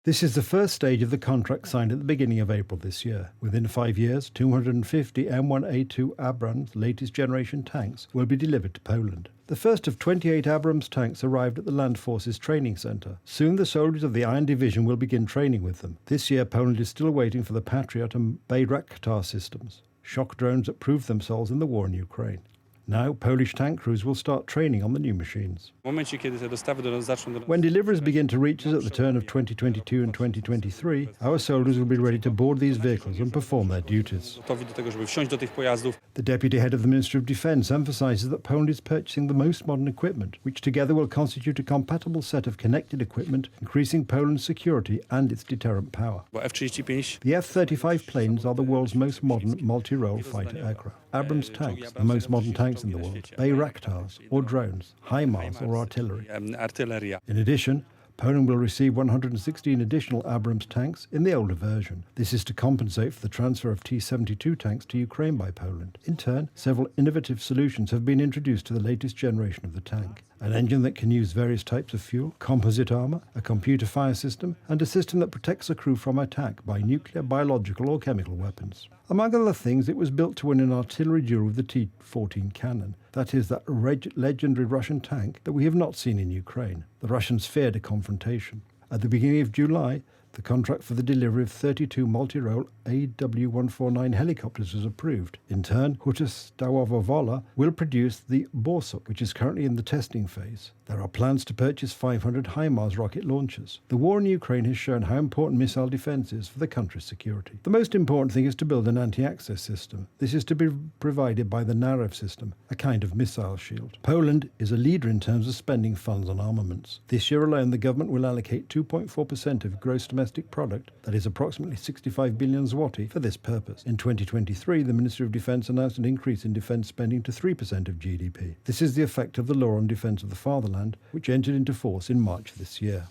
This is the first stage of the contract signed at the beginning of April this year. Within 5 years, 250 M1A2 Abrams latest generation tanks will be delivered to Poland. The first of 28 Abrams tanks arrived at the Land Forces Training Centre. Soon the soldiers of the Iron Division will begin training with them. This year Poland is still waiting for the Patriot and Bayraktar systems, shock drones that proved themselves in the war in Ukraine. Now, Polish tank crews will start training on the new machines. When deliveries begin to reach us at the turn of 2022 and 2023, our soldiers will be ready to board these vehicles and perform their duties. The Deputy Head of the Ministry of Defence emphasises that Poland is purchasing the most modern equipment, which together will constitute a compatible set of connected equipment, increasing Poland's security and its deterrent power. The F-35 planes are the world's most modern multi-role fighter aircraft. Abrams tanks, the most modern tanks in the world, Bayraktars, or drones, HIMARS or artillery. In addition, Poland will receive 116 additional Abrams tanks in the older version. This is to compensate for the transfer of T-72 tanks to Ukraine by Poland. In turn, several innovative solutions have been introduced to the latest generation of the tank. An engine that can use various types of fuel, composite armour, a computer fire system, and a system that protects a crew from attack by nuclear, biological or chemical weapons. Among other things, it was built to win an artillery duel with the T-14 cannon. That is, that legendary Russian tank that we have not seen in Ukraine. The Russians feared a confrontation. At the beginning of July, the contract for the delivery of 32 multi-role AW149 helicopters was approved. In turn, Huta Stawowa Wola will produce the Borsuk, which is currently in the testing phase. There are plans to purchase 500 HIMARS rocket launchers. The war in Ukraine has shown how important missile defence is for the country's security. The most important thing is to build an anti-access system. This is to be provided by the Narew system, a kind of missile shield. Poland is a leader in terms of spending funds on armaments. This year alone, the government will allocate 2.4% of gross domestic product, that is approximately 65 billion zloty, for this purpose. In 2023, the Ministry of Defence announced an increase in defence spending to 3% of GDP. This is the effect of the Law on Defence of the Fatherland, which entered into force in March this year.